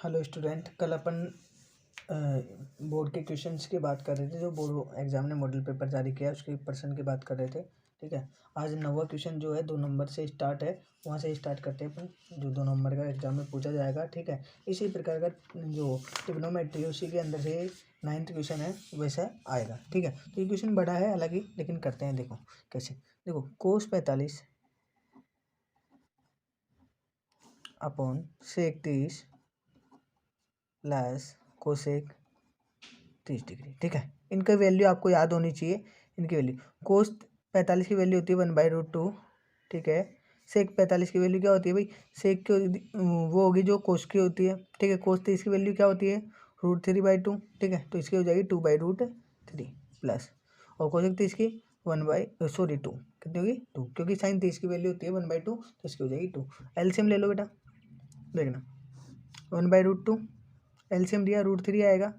Hello student, कल अपन board के questions की बात कर रहे थे। जो बोर्ड एग्जाम ने मॉडल पेपर जारी किया उसके पर्सन की बात कर रहे थे। ठीक है, आज 9वां क्वेश्चन जो है 2 नंबर से स्टार्ट है, वहाँ से स्टार्ट करते हैं अपन। जो 2 नंबर का एग्जाम में पूछा जाएगा। ठीक है, इसी प्रकार का जो ट्रिग्नोमेट्री उसी के अंदर से 9th क्वेश्चन है वैसा आएगा। ठीक है, तो ये क्वेश्चन बड़ा है अलग ही, लेकिन करते हैं। देखो कैसे, देखो cos 45 upon sec 30 plus cosec 30 degree. ठीक है, इनका वैल्यू आपको याद होनी चाहिए। इनकी वैल्यू कोस 45 की वैल्यू होती है 1/√2। ठीक है, सेक 45 की वैल्यू क्या होती है भाई? सेक की वो होगी जो कोस की होती है। ठीक है, कोस 30 की वैल्यू क्या होती है? √3/2। ठीक है, तो इसकी हो जाएगी 2/√3 प्लस, और कोसेक 30 की 2 कितनी होगी 2, क्योंकि साइन 30 की वैल्यू होती है 1/2, तो इसकी हो जाएगी 2। एलसीएम ले लो बेटा, देखना 1/√2 एलसीएम दिया √3 आएगा।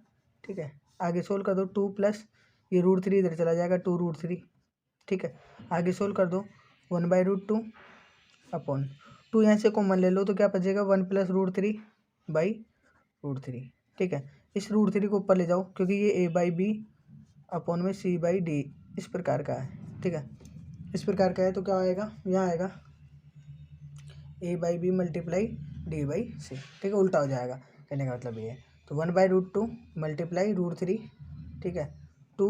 ठीक है, आगे सोल्व कर दो 2 प्लस ये √3 इधर चला जाएगा 2√3। ठीक है, आगे सोल्व कर दो 1/√2 अपॉन 2 यहाँ से कॉमन ले लो तो क्या बचेगा 1 प्लस √3/√3। ठीक है, इस √3 को ऊपर ले जाओ क्योंकि ये a/b अपॉन में c/d इस प्रकार का है। ठीक है, इस प्रकार का है तो क्या आएगा? यहाँ आएगा a/b मल्टीप्लाई d/c। ठीक है, उल्टा हो जाएगा, कहने का मतलब ये है। तो 1/√2 मल्टीप्लाई √3। ठीक है, 2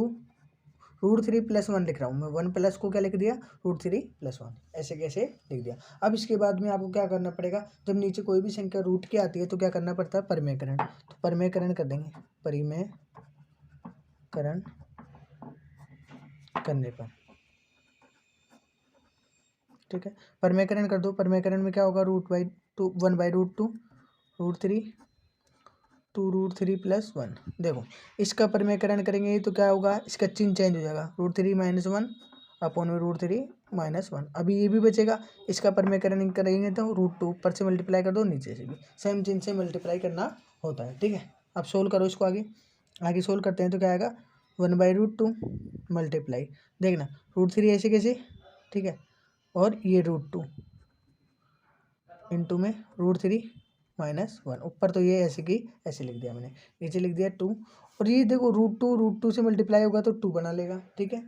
√3 प्लस 1 लिख रहा हूँ मैं। 1 प्लस को क्या लिख दिया? √3 प्लस 1, ऐसे कैसे लिख दिया। अब इसके बाद में आपको क्या करना पड़ेगा? जब नीचे कोई भी संख्या रूट की आती है तो क्या करना पड़ता है? परिमेयकरण। तो परिमेयकरण कर देंगे, परिमेयकरण करने पर। ठीक है, परिमेयकरण कर दो। परिमेयकरण में क्या होगा? 1/√2 √3 2√3 प्लस 1। देखो इसका परिमेयकरण करेंगे तो क्या होगा? इसका चिन्ह चेंज हो जाएगा, √3 - 1 अपॉन में √3 - 1। अभी ये भी बचेगा, इसका परिमेयकरण करेंगे तो √2 ऊपर से मल्टीप्लाई कर दो, नीचे से भी सेम चिन्ह से मल्टीप्लाई करना होता है। ठीक है, अब सोल्व करो इसको। आगे सोल्व करते हैं तो क्या आएगा? 1/√2 मल्टीप्लाई, देखना √3 ऐसे कैसे। ठीक है, और ये √2 इंटू में √3 - 1। ऊपर तो ये ऐसे की ऐसे लिख दिया मैंने, नीचे लिख दिया 2। और ये देखो √2 से मल्टीप्लाई होगा तो 2 बना लेगा। ठीक है,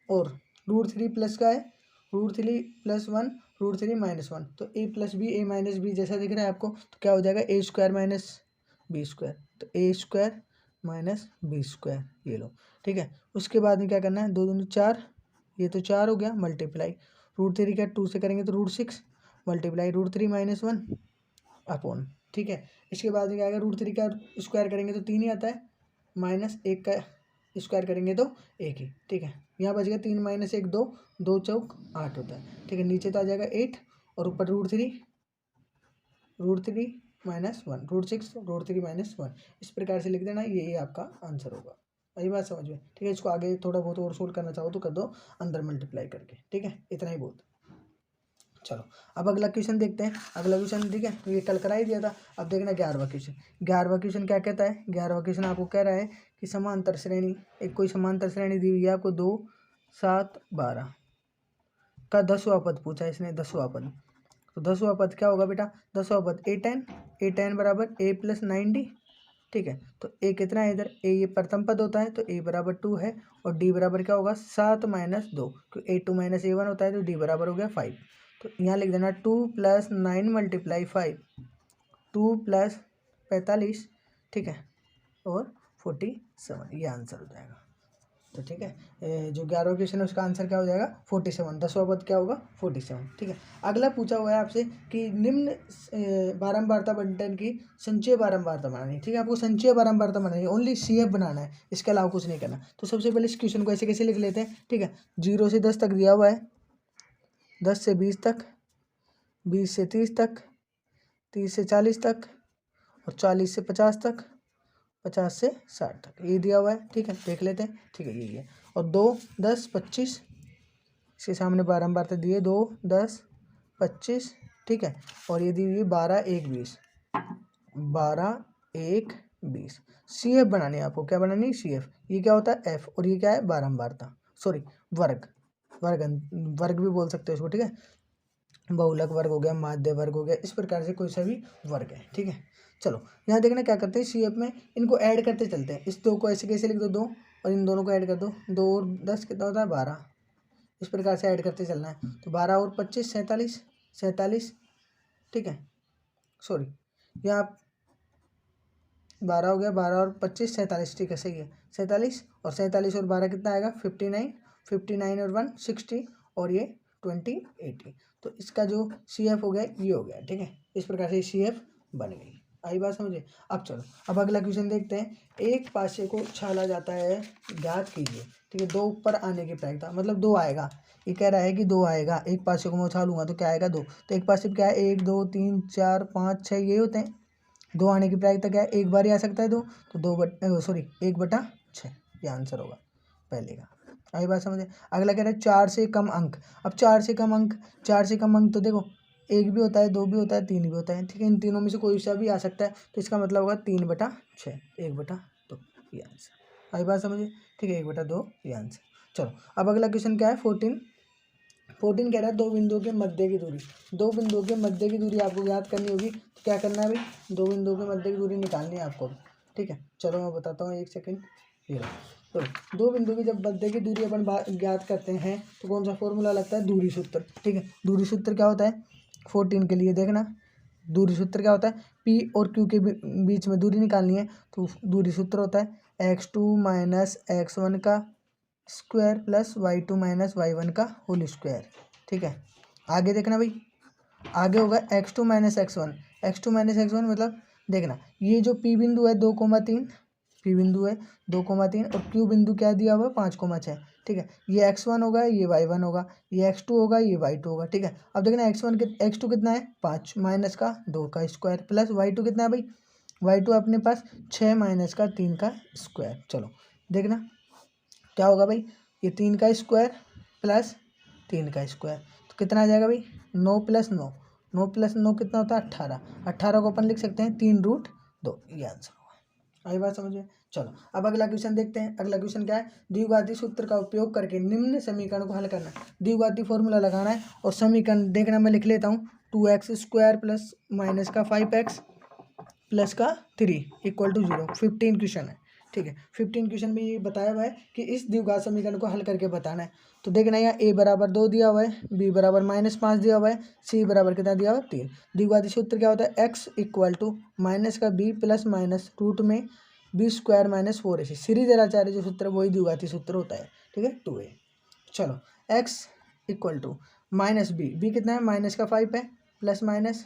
और √3 प्लस का है √3 प्लस 1 √3 - 1, तो a plus B a minus B जैसा दिख रहा है आपको, तो क्या हो जाएगा? a² minus b²। तो a² माइनस b², ये लो। ठीक है, उसके बाद में क्या करना है? 2 दूनी 4, ये तो 4 हो गया मल्टीप्लाई √3 का 2 से करेंगे तो √6 मल्टीप्लाई √3 - 1 अपॉन। ठीक है, इसके बाद में क्या आएगा? √3 का स्क्वायर करेंगे तो 3 ही आता है, माइनस 1 का स्क्वायर करेंगे तो 1 ही। ठीक है, यहाँ बच गया 3 - 1 2, 2 चौक 8 होता है। ठीक है, नीचे तो आ जाएगा 8 और ऊपर √3 - 1 √6 √3 - 1। इस प्रकार से लिख देना, यही आपका आंसर होगा। यही बात समझ में? ठीक है, इसको आगे थोड़ा बहुत और सोल्व करना चाहो तो कर दो अंदर मल्टीप्लाई करके। ठीक है, इतना ही बहुत। चलो अब अगला क्वेश्चन देखते हैं। अगला क्वेश्चन, ठीक है, ये कल करा ही दिया था। अब देखना 11वां क्वेश्चन। 11वां क्वेश्चन क्या कहता है? 11वां क्वेश्चन आपको कह रहा है कि समांतर श्रेणी, एक कोई समांतर श्रेणी दी हुई है आपको 2 7 12 का 10वां पद पूछा है इसने। 10वां पद, तो 10वां पद क्या होगा बेटा? 10वां पद a tan बराबर a + 9d। ठीक है, तो a कितना है इधर? a ये प्रथम पद होता है तो a बराबर 2 है, और d बराबर क्या होगा? 7 - 2, क्योंकि a2 - a1 होता है तो d बराबर हो गया 5। तो यहाँ लिख देना 2 + 9 × 5, 2 + 45। ठीक है, और 47, ये आंसर हो जाएगा। तो ठीक है, जो 11वां क्वेश्चन है उसका आंसर क्या हो जाएगा? 47। 10वां पद क्या होगा? 47। ठीक है, अगला पूछा हुआ है आपसे कि निम्न बारंबारता बंटन की संचय बारंबारता बनानी है। ठीक है, आपको संचय बारंबारता बनानी है, ओनली CF बनाना है, इसके अलावा कुछ नहीं करना। तो सबसे पहले इस क्वेश्चन को ऐसे कैसे लिख लेते हैं? ठीक है, 0 से 10 तक दिया हुआ है, 10 से 20 तक, 20 से 30 तक, 30 से 40 तक, और 40 से 50 तक, 50 से 60 तक, ये दिया हुआ है। ठीक है, देख लेते हैं। ठीक है, यही है। और 2 10 25, इसके सामने बारंबारता दिए 2 10 25। ठीक है, और ये दी हुई 12 1 20, 12 1 20। CF बनानी है आपको। क्या बनानी है? CF। ये क्या होता है? F, और ये क्या है? बारंबारता, सॉरी वर्ग, वर्ग भी बोल सकते हो इसको। ठीक है, बहुलक वर्ग हो गया, माध्य वर्ग हो गया, इस प्रकार से कोई सा भी वर्ग है। ठीक है, चलो यहाँ देखना क्या करते हैं, CF में इनको ऐड करते चलते हैं। इस 2 को ऐसे कैसे लिख दो, 2 और इन दोनों को ऐड कर दो, 2 और 10 कितना होता है 12। इस प्रकार से ऐड करते चलना है। तो 12 और 25 47 47। ठीक है, सॉरी यहाँ 12 हो गया, 12 और 25 47। ठीक है, सही है 47। और 47 और 12 कितना आएगा 59। 59 और 1 60 और ये 20 80। तो इसका जो CF हो गया ये हो गया। ठीक है, इस प्रकार से CF बन गई। आई बात समझे। अब चलो अब अगला क्वेश्चन देखते हैं। एक पासे को उछाला जाता है, ज्ञात कीजिए। ठीक है, 2 ऊपर आने की प्रायिकता, मतलब 2 आएगा। ये कह रहा है कि 2 आएगा, एक पासे को मैं उछालूंगा तो क्या आएगा 2। तो एक पासे क्या है 1 2 3 4 5 6 ये होते हैं। 2 आने की प्रायिकता क्या है, एक बार ही आ सकता है 2, तो 1/6 ये आंसर होगा पहले का। आई बात समझे। अगला कह रहा है 4 से कम अंक। अब 4 से कम अंक, 4 से कम अंक तो देखो 1 भी होता है, 2 भी होता है, 3 भी होता है। ठीक है, इन तीनों में से कोई सा भी आ सकता है, तो इसका मतलब होगा 3/6 1/2 ये आंसर। आई बात समझे। ठीक है, 1/2 ये आंसर। चलो अब अगला क्वेश्चन क्या है 14 कह रहा है 2 बिंदुओं के मध्य की दूरी। 2 बिंदुओं के मध्य की दूरी आपको ज्ञात करनी होगी। तो क्या करना है भाई, 2 बिंदुओं के मध्य की दूरी निकालनी है आपको। ठीक है, चलो मैं बताता हूँ, एक सेकंड। ये तो 2 बिंदु की जब मध्य की दूरी अपन ज्ञात करते हैं तो कौन सा फॉर्मूला लगता है, दूरी सूत्र। ठीक है, दूरी सूत्र क्या होता है 14 के लिए देखना, दूरी सूत्र क्या होता है, P और Q के बीच में दूरी निकालनी है। तो दूरी सूत्र होता है x2 माइनस x1 का square plus y2 minus y1 का होल स्क्वायर। ठीक है, आगे देखना भाई, आगे होगा x2 minus x1। x2 minus x1 मतलब देखना, ये जो P बिंदु है 2,3, P बिंदु है 2,3 और Q बिंदु क्या दिया हुआ है 5,6। ठीक है, ये x1 होगा, ये y1 होगा, ये x2 होगा, ये y2 होगा। ठीक है, अब देखना x2 कितना है 5 माइनस का 2 का स्क्वायर प्लस y2 कितना है भाई, y2 अपने पास 6 माइनस का 3 का स्क्वायर। चलो देखना क्या होगा भाई, ये 3 का स्क्वायर प्लस 3 का स्क्वायर तो कितना आ जाएगा भाई 9 + 9, 9 + 9 कितना होता है 18। 18 को अपन लिख सकते हैं 3√2, ये आंसर होगा। आई बात समझिए। चलो अब अगला क्वेश्चन देखते हैं। अगला क्वेश्चन क्या है, द्विघाती सूत्र का उपयोग करके निम्न समीकरण को हल करना है। द्विघाती फॉर्मूला लगाना है और समीकरण देखना, मैं लिख लेता हूँ 2x² प्लस माइनस का 5x प्लस का 3 = 0। 15 क्वेश्चन है। ठीक है, 15 क्वेश्चन में ये बताया हुआ है कि इस द्विघात समीकरण को हल करके बताना है। तो देखना यहाँ a बराबर 2 दिया हुआ है, b बराबर -5 दिया हुआ है, c बराबर कितना दिया हुआ है 3। द्विघाती सूत्र क्या होता है, x = माइनस का b प्लस माइनस रूट में b² - 4ac। श्रीधराचार्य जो सूत्र वही द्विघाती सूत्र होता है। ठीक है, 2a। चलो x = -b कितना है -5 है, प्लस माइनस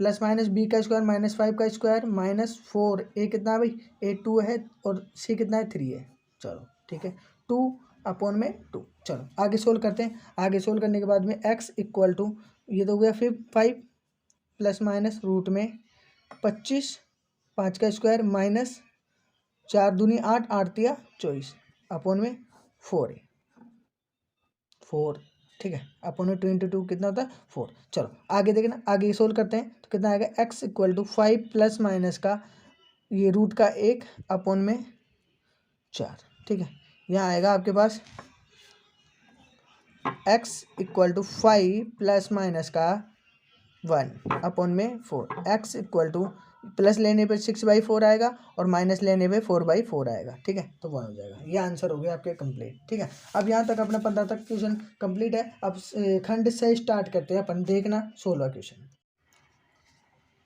b² - 5 का स्क्वायर -4 a कितना है भाई, a 2 है और c कितना है 3 है। चलो ठीक है, 2/2। चलो आगे सोल्व करते हैं। आगे सोल्व करने के बाद में x = ये तो हो गया फिर 5 प्लस माइनस रूट में 25 5 का स्क्वायर माइनस 4 दूनी 8 8 तिया 24 अपॉन में 4 4। ठीक है, अपॉन में 22 कितना होता है 4। चलो आगे देखना, आगे सोल्व करते हैं तो कितना आएगा, x = 5 प्लस माइनस का ये रूट का 1 अपॉन में 4। ठीक है, यहाँ आएगा आपके पास x = 5 प्लस माइनस का 1 अपॉन में 4। x = प्लस लेने पे 6/4 आएगा और माइनस लेने पे 4/4 आएगा। ठीक है, तो 1 हो जाएगा। ये आंसर हो गया आपके कंप्लीट। ठीक है, अब यहाँ तक अपना 15 तक क्वेश्चन कंप्लीट है। अब खंड से स्टार्ट करते हैं अपन, देखना 16वां क्वेश्चन।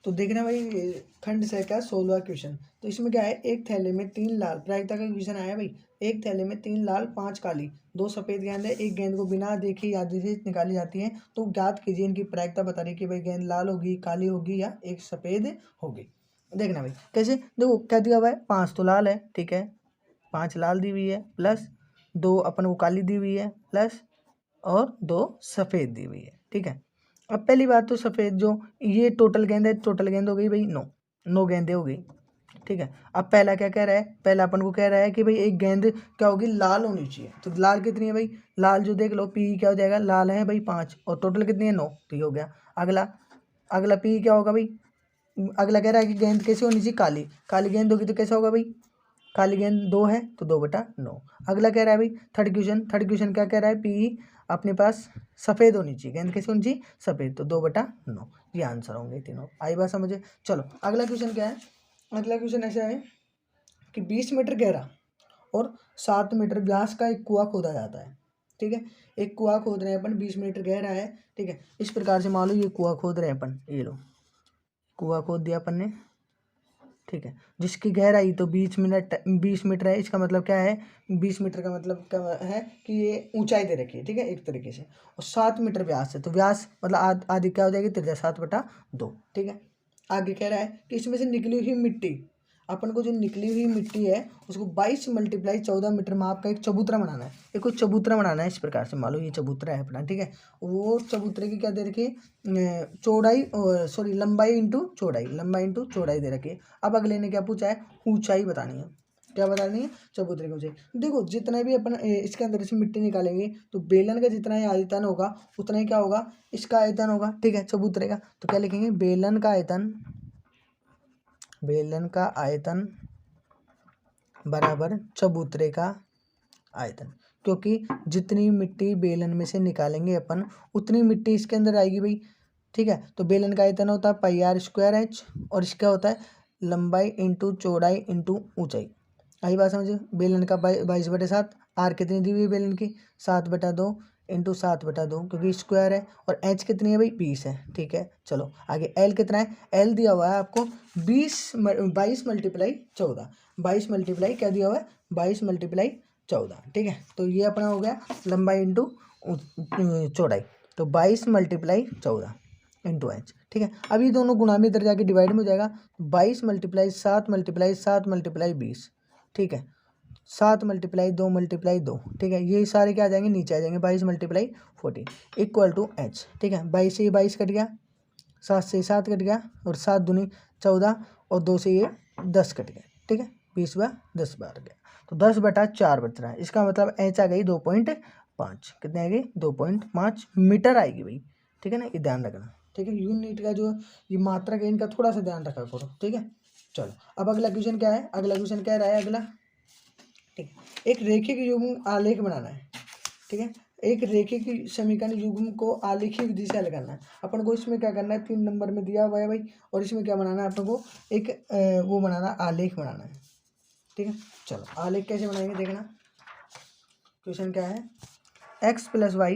तो देखना भाई खंड से का 16वां क्वेश्चन। तो इसमें क्या है, एक थैले में 3 लाल, प्रायिकता का क्वेश्चन आया भाई। एक थैले में 3 लाल 5 काली 2 सफ़ेद गेंद है। एक गेंद को बिना देखे यादी से निकाली जाती है। तो ज्ञात कीजिए इनकी प्रायिकता बता रही है कि भाई गेंद लाल होगी, काली होगी या एक सफ़ेद होगी। देखना भाई कैसे, देखो क्या दिया हुआ है, 5 तो लाल है। ठीक है, 5 लाल दी हुई है प्लस 2 अपन को काली दी हुई है प्लस और 2 सफ़ेद दी हुई है। ठीक है, अब पहली बात तो सफ़ेद जो ये टोटल गेंद है, टोटल गेंद हो गई भाई 9 गेंदें हो गई। ठीक है, अब पहला क्या कह रहा है, पहला अपन को कह रहा है कि भाई एक गेंद क्या होगी, लाल होनी चाहिए। तो लाल कितनी है भाई, लाल जो देख लो पी क्या हो जाएगा, लाल है भाई 5 और टोटल कितनी है 9, तो ये हो गया। अगला पी क्या होगा भाई, अगला कह रहा है कि गेंद कैसे होनी चाहिए, काली, काली गेंद होगी तो कैसा होगा भाई, काली गेंद 2 है तो 2/9। अगला कह रहा है भाई थर्ड क्वेश्चन क्या कह रहा है, पी अपने पास सफ़ेद होनी चाहिए, गेंद कैसे होनी चाहिए, सफ़ेद, तो 2/9 ये आंसर होंगे तीनों। आई बात समझे। चलो अगला क्वेश्चन क्या है, अगला क्वेश्चन ऐसा है कि 20 मीटर गहरा और 7 मीटर व्यास का एक कुआं खोदा जाता है, ठीक है। एक कुआं खोद रहे हैं अपन, 20 मीटर गहरा है, ठीक है। इस प्रकार से मान लो ये कुआं खोद रहे हैं अपन, ये लो कुआं खोद दिया अपन ने, ठीक है, जिसकी गहराई तो 20 मीटर है। इसका मतलब क्या है, 20 मीटर का मतलब क्या है कि ये ऊंचाई दे रखी है, ठीक है, एक तरीके से, और 7 मीटर व्यास है, तो व्यास मतलब आधी क्या हो जाएगी, त्रिज्या 7/2, ठीक है। आगे कह रहा है कि इसमें से निकली हुई मिट्टी, अपन को जो निकली हुई मिट्टी है उसको 22 × 14 मीटर माप का एक चबूतरा बनाना है। एक कोई चबूतरा बनाना है, इस प्रकार से मान लो ये चबूतरा है अपना, ठीक है। वो चबूतरे की क्या दे रखी है, चौड़ाई, सॉरी लंबाई इंटू चौड़ाई, लंबाई इंटू चौड़ाई दे रखी है। अब अगले ने क्या पूछा है, ऊंचाई बतानी है। क्या बतानी है, चबूतरे की ऊंचाई। देखो जितना भी अपन इसके अंदर से मिट्टी निकालेंगे तो बेलन का जितना ही आयतन होगा उतना ही क्या होगा, इसका आयतन होगा, ठीक है, चबूतरे का। तो क्या लिखेंगे, बेलन का आयतन, बेलन का आयतन बराबर चबूतरे का आयतन, क्योंकि जितनी मिट्टी बेलन में से निकालेंगे अपन उतनी मिट्टी इसके अंदर आएगी भाई, ठीक है। तो बेलन का आयतन होता है πr²h, और इसका होता है लंबाई इंटू चौड़ाई इंटू ऊंचाई। आई बात समझे। बेलन का 22/7, आर कितनी दी हुई है बेलन की, 7/2 इंटू 7/2, क्योंकि स्क्वायर है, और एच कितनी है भाई, 20 है, ठीक है। चलो आगे एल कितना है, एल दिया हुआ है आपको 22 × 14, 22 मल्टीप्लाई क्या दिया हुआ है, 22 × 14, ठीक है। तो ये अपना हो गया लंबाई इंटू चौड़ाई, तो 22 × 14 इंटू एच, ठीक है। अब ये दोनों गुणा में इधर जाके डिवाइड में हो जाएगा, 22 × 7 × 7 × 20, ठीक है, 7 × 2 × 2, ठीक है। ये सारे क्या आ जाएंगे, नीचे आ जाएंगे, 22 × 14 इक्वल टू एच, ठीक है। 22 से ये 22 कट गया, 7 से 7 कट गया, और 7 दूनी 14, और 2 से ये 10 कट गया, ठीक है, 20/10 बार गया, तो 10/4 बच रहा है। इसका मतलब एच आ गई 2.5, कितने आएगी, 2.5 मीटर आएगी भाई, ठीक है ना, ये ध्यान रखना, ठीक है। यूनिट का जो ये मात्रक है इनका थोड़ा सा ध्यान रखा करो, ठीक है। चलो अब अगला क्वेश्चन क्या है, अगला क्वेश्चन क्या रहा है अगला, ठीक है। एक रैखिक युग्म आलेख बनाना है, ठीक है। एक रैखिक समीकरण युग्म को आलेखीय विधि से हल करना है। अपन को इसमें क्या करना है, 3 नंबर में दिया हुआ है भाई, और इसमें क्या बनाना है अपन को, एक वो बनाना, आलेख बनाना है, ठीक है। चलो आलेख कैसे बनाएंगे देखना। क्वेश्चन क्या है, x + y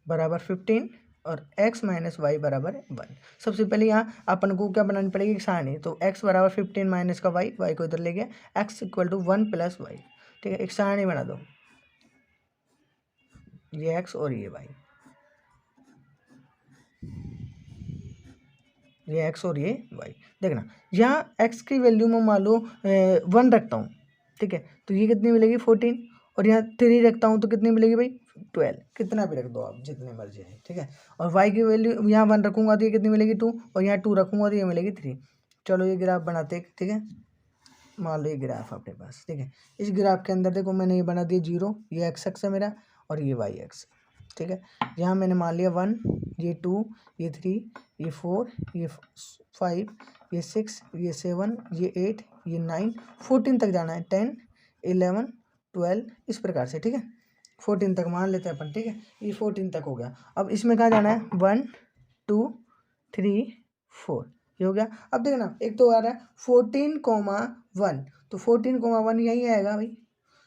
= 15 और x - y = 1। सबसे पहले यहाँ अपन को क्या बनानी पड़ेगी, एक सारणी। तो x = 15 माइनस का y को इधर ले गया, x = 1 + y, ठीक है। एक सारणी बना दो, ये x और ये y, ये x और ये y। देखना यहाँ x की वैल्यू में मान लो 1 रखता हूँ, ठीक है, तो ये कितनी मिलेगी 14, और यहाँ 3 रखता हूँ तो कितनी मिलेगी भाई 12, कितना भी रख दो आप जितने मर्जी है, ठीक है। और y की वैल्यू यहाँ 1 रखूँगा तो ये कितनी मिलेगी 2, और यहाँ 2 रखूँगा तो ये मिलेगी 3। चलो ये ग्राफ बनाते हैं, ठीक है। मान लो ये ग्राफ अपने पास, ठीक है। इस ग्राफ के अंदर देखो मैंने ये बना दिया 0, ये x अक्ष है मेरा, और ये y अक्ष, ठीक है। यहाँ मैंने मान लिया 1, ये 2, ये 3, ये 4, ये 5, ये 6, ये 7, ये 8, ये 9, 14 तक जाना है, 10, 11, 12 इस प्रकार से, ठीक है। 14 तक मान लेते हैं अपन, ठीक है। ये 14 तक हो गया। अब इसमें कहाँ जाना है, 1 2 3 4, ये हो गया। अब देखना एक तो आ रहा है 14,1, तो 14,1 यही आएगा भाई,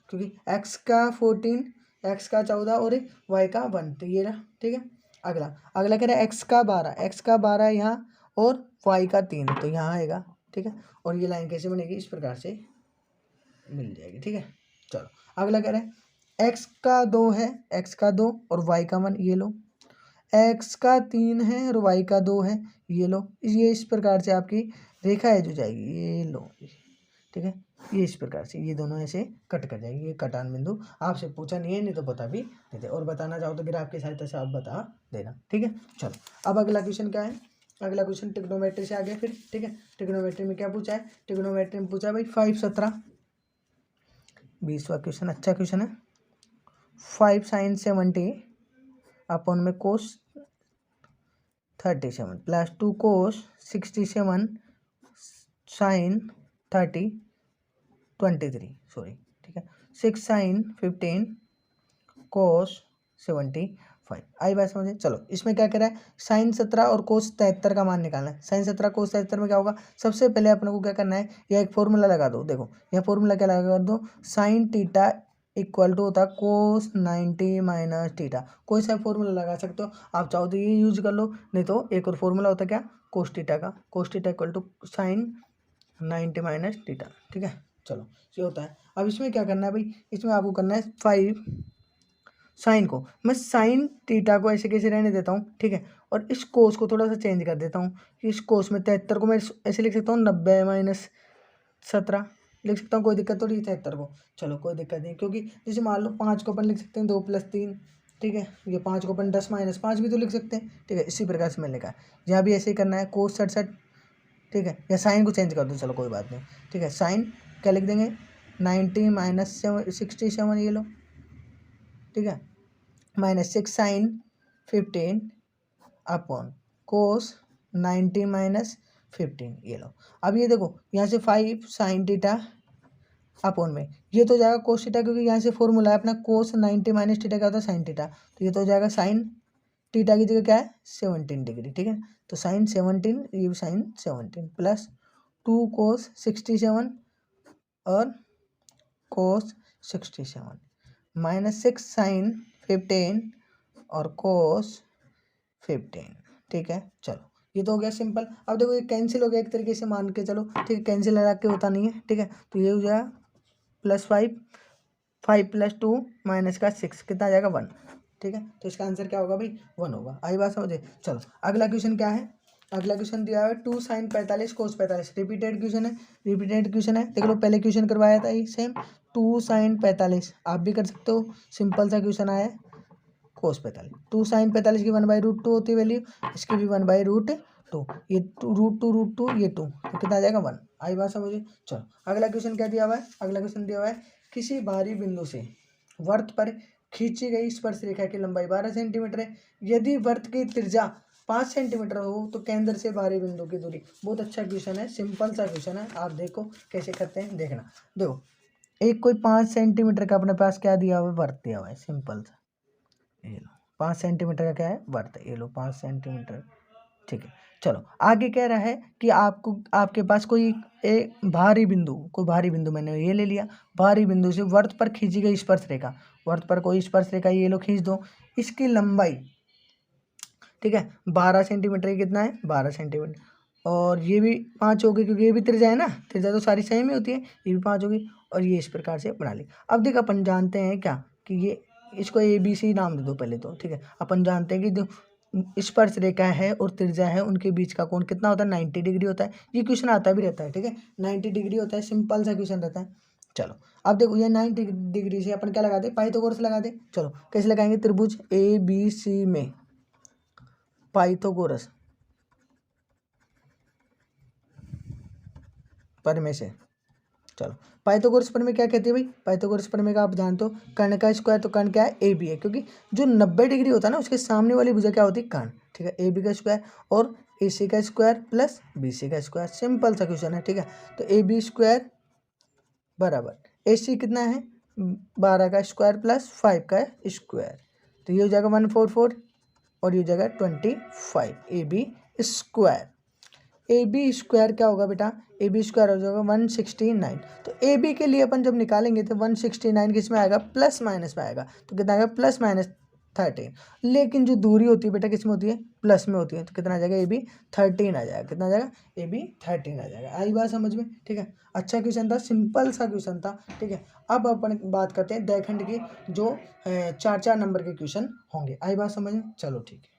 क्योंकि x का 14, x का 14 और y का 1, तो ये रहा, ठीक है। अगला अगला कह रहा है x का 12, x का 12 यहाँ, और y का 3, तो यहाँ आएगा, ठीक है। और ये लाइन कैसे बनेगी, इस प्रकार से मिल जाएगी, ठीक है। चलो अगला कह रहा है x का 2 है, x का 2 और y का 1, ये लो। x का 3 है और y का 2 है, ये लो। ये इस प्रकार से आपकी रेखा है जो जाएगी, ये लो, ठीक है। ये इस प्रकार से ये दोनों ऐसे कट कर जाएगी, ये कटान बिंदु आपसे पूछा नहीं है, नहीं तो बता भी देते, और बताना चाहो तो ग्राफ की सहायता से आप बता देना, ठीक है। चलो अब अगला क्वेश्चन क्या है, अगला क्वेश्चन ट्रिग्नोमेट्री से आ गया फिर, ठीक है। ट्रिग्नोमेट्री में क्या पूछा है, ट्रिग्नोमेट्री में पूछा भाई 5 17, 20वां क्वेश्चन, अच्छा क्वेश्चन है। 5 sin 70 अपॉन में कोस 37 प्लस 2 कोस 67 साइन 23, सॉरी, ठीक है। 6 sin 15 कोस 75। आई बात समझे। चलो इसमें क्या करा है, साइन 17 और कोस 73 का मान निकालना है। साइन 17 कोस 73 में क्या होगा, सबसे पहले अपने को क्या करना है, यह एक फॉर्मूला लगा दो। देखो यह फॉर्मूला क्या लगा दो, साइन थीटा इक्वल टू होता है कोस 90 माइनस थीटा। कोई सा फॉर्मूला लगा सकते हो आप, चाहो तो ये यूज कर लो, नहीं तो एक और फॉर्मूला होता है क्या, कोस थीटा का। Cos theta equal to sine 90 minus theta. ठीक है, चलो ये होता है। अब इसमें क्या करना है भाई, इसमें आपको करना है 5 साइन को, मैं साइन थीटा को ऐसे कैसे रहने देता हूँ, ठीक है, और इस कोस को थोड़ा सा चेंज कर देता हूँ। इस कोस में 73 को मैं ऐसे लिख सकता हूँ 90 माइनस 17 लिख सकता हूँ, कोई दिक्कत थोड़ी 73 को। चलो कोई दिक्कत नहीं, क्योंकि जैसे मान लो 5 को अपन लिख सकते हैं 2 + 3, ठीक है, ये 5 को अपन 10 - 5 भी तो लिख सकते हैं। ठीक है, इसी प्रकार से मैंने लिखा है, यहाँ भी ऐसे ही करना है कोस 67। ठीक है, या साइन को चेंज कर दो, चलो कोई बात नहीं। ठीक है, साइन क्या लिख देंगे 90 माइनस 67, ये लो। ठीक है, -6 साइन 15 अपॉन कोस 90 माइनस 15, ये लो। अब ये देखो यहाँ से 5 साइन थीटा अपॉन में ये तो जाएगा कोस थीटा, क्योंकि यहाँ से फॉर्मूला है अपना कोस 90 माइनस थीटा क्या होता है साइन थीटा, तो ये तो हो जाएगा साइन थीटा की जगह क्या है 17 डिग्री। ठीक है, तो साइन 17, ये साइन 17 प्लस 2 कोस 67 और कोस 67 -6 साइन 15 और कोस 15। ठीक है, चलो ये तो हो गया सिंपल। अब देखो ये कैंसिल हो गया एक तरीके से, मान के चलो। ठीक है, कैंसिल लगा के होता नहीं है। ठीक है, तो ये हो जाएगा +5, 5 + 2 -6 कितना आ जाएगा 1। ठीक है, तो इसका आंसर क्या होगा भाई 1 होगा। आई बात समझे। चलो अगला क्वेश्चन क्या है, अगला क्वेश्चन दिया है 2 साइन 45 कोस 45। रिपीटेड क्वेश्चन है, रिपीटेड क्वेश्चन है, देख लो पहले क्वेश्चन करवाया था ये सेम 2 साइन 45, आप भी कर सकते हो, सिंपल सा क्वेश्चन आया है कोस 45। 2 साइन 45 की 1/√2 होती है वैल्यू, इसकी भी 1/√2, ये √2 ये 2, तो कितना आ जाएगा 1। आई बात समझिए। चलो अगला क्वेश्चन क्या दिया हुआ है, अगला क्वेश्चन दिया हुआ है किसी बाहरी बिंदु से वृत्त पर खींची गई स्पर्श रेखा की लंबाई 12 सेंटीमीटर है, यदि वृत्त की त्रिज्या 5 सेंटीमीटर हो तो केंद्र से बाहरी बिंदु की दूरी। बहुत अच्छा क्वेश्चन है, सिंपल सा क्वेश्चन है, आप देखो कैसे करते हैं, देखना। देखो एक कोई 5 सेंटीमीटर का अपने पास क्या दिया हुआ है, वृत्त दिया हुआ है, सिंपल सा, ये लो 5 सेंटीमीटर का क्या है वृत्त, ये लो 5 सेंटीमीटर। ठीक है, चलो आगे कह रहा है कि आपको आपके पास कोई एक भारी बिंदु, कोई भारी बिंदु मैंने ये ले लिया, भारी बिंदु से वृत्त पर खींची गई स्पर्श रेखा, वृत्त पर कोई स्पर्श रेखा ये लो खींच दो, इसकी लंबाई ठीक है 12 सेंटीमीटर, ये कितना है 12 सेंटीमीटर, और ये भी 5 होगी क्योंकि ये भी त्रिज्या है ना, त्रिज्या तो सारी सेम ही होती है, ये भी 5 होगी, और ये इस प्रकार से बना ली। अब देख अपन जानते हैं क्या कि ये इसको ABC नाम दे दो पहले तो। ठीक है, अपन जानते हैं कि जो स्पर्श रेखा है और त्रिज्या है उनके बीच का कोण कितना होता है 90 डिग्री होता है। ये क्वेश्चन आता भी रहता है, ठीक है 90 डिग्री होता है, सिंपल सा क्वेश्चन रहता है। चलो अब देखो ये 90 डिग्री से अपन क्या लगा दे, पाइथागोरस लगा दे। चलो कैसे लगाएंगे, त्रिभुज ABC में पाइथागोरस प्रमेय से। चलो पाइथागोरस प्रमेय क्या कहती है भाई, पाइथागोरस प्रमेय का आप जानते हो कर्ण का स्क्वायर, तो कर्ण क्या है AB है, क्योंकि जो 90 डिग्री होता है ना उसके सामने वाली भुजा क्या होती है कर्ण। ठीक है, AB का स्क्वायर और AC का स्क्वायर प्लस BC का स्क्वायर, सिंपल सा क्वेश्चन है। ठीक है, तो AB स्क्वायर बराबर AC कितना है 12 का स्क्वायर प्लस 5 का स्क्वायर, तो ये हो जाएगा 144 और ये हो जाएगा 25 AB स्क्वायर। AB स्क्वायर क्या होगा बेटा, AB स्क्वायर हो जाएगा 169। तो AB के लिए अपन जब निकालेंगे तो 169 किस में आएगा, प्लस माइनस में आएगा, तो कितना आएगा +-13। लेकिन जो दूरी होती है बेटा किस में होती है, प्लस में होती है, तो कितना आ जाएगा AB 13 आ जाएगा, कितना आ जाएगा AB 13 आ जाएगा। आई बात समझ में। ठीक है, अच्छा क्वेश्चन था, सिंपल सा क्वेश्चन था। ठीक है, अब अपन बात करते हैं दहखंड की, जो 4-4 नंबर के क्वेश्चन होंगे। आई बात समझ में, चलो ठीक है।